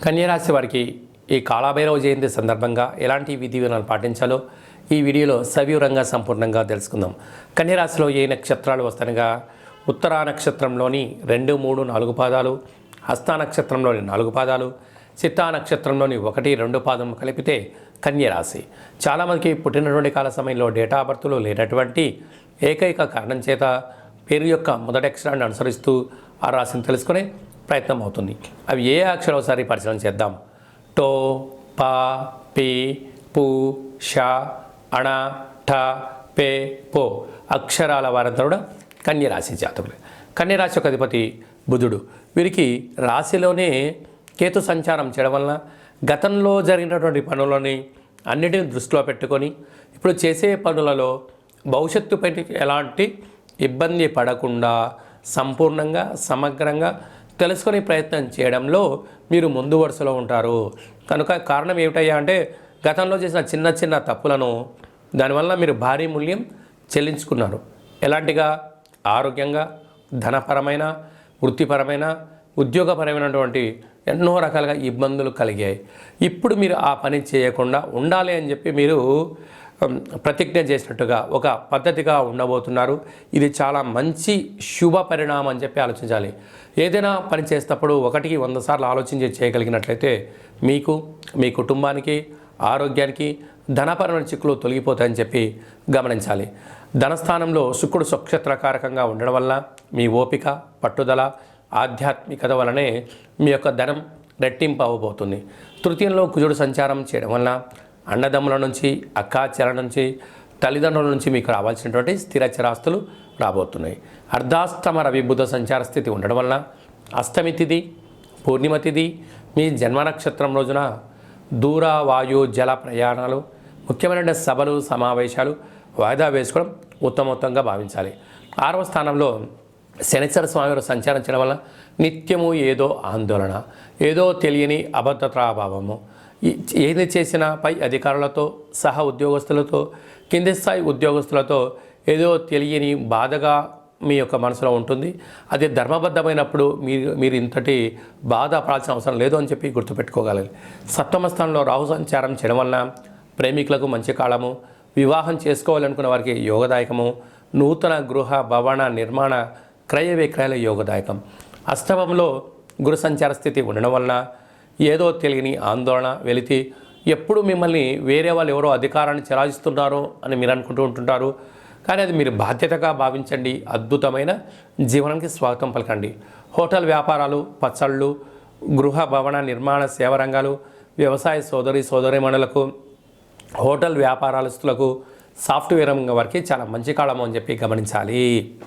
కన్యరాశి వారికి ఈ కాళభైరవ జయంతి సందర్భంగా ఎలాంటి విధి విధానాలు పాటించాలో ఈ వీడియోలో సవివరంగా సంపూర్ణంగా తెలుసుకుందాం. కన్యరాశిలో ఏ నక్షత్రాలు వస్తానగా ఉత్తరా నక్షత్రంలోని 2, 3, 4 పాదాలు, హస్త నక్షత్రంలోని 4 పాదాలు, చిత్తా నక్షత్రంలోని 1, 2 పాదం కలిపితే కన్యరాశి. చాలామందికి పుట్టినటువంటి కాల సమయంలో డేటా బర్త్లు లేనటువంటి ఏకైక కారణం చేత పేరు యొక్క మొదటి అక్షరాన్ని అనుసరిస్తూ ఆ రాశిని తెలుసుకునే ప్రయత్నం అవుతుంది. అవి ఏ అక్షరం ఒకసారి పరిశీలన చేద్దాం. టో, పా, పి, పు, ష, అణ, ఠ, పే, పో అక్షరాల వారంతా కూడా కన్యరాశి జాతకులు. కన్యరాశి యొక్క అధిపతి బుధుడు. వీరికి రాశిలోనే కేతు సంచారం చేయడం వలన గతంలో జరిగినటువంటి పనులని అన్నిటిని దృష్టిలో పెట్టుకొని ఇప్పుడు చేసే పనులలో భవిష్యత్తుపై ఎలాంటి ఇబ్బంది పడకుండా సంపూర్ణంగా సమగ్రంగా తెలుసుకునే ప్రయత్నం చేయడంలో మీరు ముందు వరుసలో ఉంటారు. కనుక కారణం ఏమిటయ్యా అంటే గతంలో చేసిన చిన్న చిన్న తప్పులను దానివల్ల మీరు భారీ మూల్యం చెల్లించుకున్నారు. ఎలాంటిగా ఆరోగ్యంగా, ధనపరమైన, వృత్తిపరమైన, ఉద్యోగపరమైనటువంటి ఎన్నో రకాలుగా ఇబ్బందులు కలిగాయి. ఇప్పుడు మీరు ఆ పని చేయకుండా ఉండాలి అని చెప్పి మీరు ప్రతిజ్ఞ చేసినట్టుగా ఒక పద్ధతిగా ఉండబోతున్నారు. ఇది చాలా మంచి శుభ పరిణామం అని చెప్పి ఆలోచించాలి. ఏదైనా పని చేసేటప్పుడు 1కి 100 సార్లు ఆలోచించి చేయగలిగినట్లయితే మీకు, మీ కుటుంబానికి, ఆరోగ్యానికి ధనపరమైన చిక్కులు తొలగిపోతాయని చెప్పి గమనించాలి. ధనస్థానంలో శుక్రుడు స్వక్షేత్రకారకంగా ఉండడం వల్ల మీ ఓపిక, పట్టుదల, ఆధ్యాత్మికత వలనే మీ యొక్క ధనం రెట్టింపు అవ్వబోతుంది. తృతీయంలో కుజుడు సంచారం చేయడం వలన అన్నదమ్ముల నుంచి, అక్కాచెల నుంచి, తల్లిదండ్రుల నుంచి మీకు రావాల్సినటువంటి స్థిర చిరాస్తులు రాబోతున్నాయి. అర్ధాష్టమ రవి బుధ సంచార స్థితి ఉండడం వలన అష్టమి తిథి, పూర్ణిమ తిథి, మీ జన్మ నక్షత్రం రోజున దూర, వాయు, జల ప్రయాణాలు, ముఖ్యమైన సభలు, సమావేశాలు వాయిదా వేసుకోవడం ఉత్తమోత్తంగా భావించాలి. 6వ స్థానంలో శనిశ్చర స్వామి సంచారం చేయడం వల్ల నిత్యము ఏదో ఆందోళన, ఏదో తెలియని అభద్రతాభావము, ఏది చేసినా పై అధికారులతో, సహా ఉద్యోగస్తులతో, కింది స్థాయి ఉద్యోగస్తులతో ఏదో తెలియని బాధగా మీ యొక్క మనసులో ఉంటుంది. అది ధర్మబద్ధమైనప్పుడు మీరు ఇంతటి బాధ పడాల్సిన అవసరం లేదు అని చెప్పి గుర్తుపెట్టుకోగలరు. సప్తమ స్థానంలో రాహు సంచారం చేయడం వలన ప్రేమికులకు మంచి కాలము, వివాహం చేసుకోవాలనుకున్న వారికి యోగదాయకము, నూతన గృహ, భవన నిర్మాణ, క్రయ విక్రయాల యోగదాయకం. అష్టమంలో గురు సంచార స్థితి ఉండడం వలన ఏదో తెలియని ఆందోళన, వెలితి, ఎప్పుడు మిమ్మల్ని వేరే వాళ్ళు ఎవరో అధికారాన్ని చెలాయిస్తున్నారో అని మీరు అనుకుంటూ ఉంటుంటారు. కానీ అది మీరు బాధ్యతగా భావించండి. అద్భుతమైన జీవనానికి స్వాగతం పలకండి. హోటల్ వ్యాపారాలు, పచ్చళ్ళు, గృహ భవన నిర్మాణ సేవ రంగాలు, వ్యవసాయ సోదరీమణులకు, హోటల్ వ్యాపారస్తులకు, సాఫ్ట్వేర్ రంగం వారికి చాలా మంచి కాలము అని చెప్పి గమనించాలి.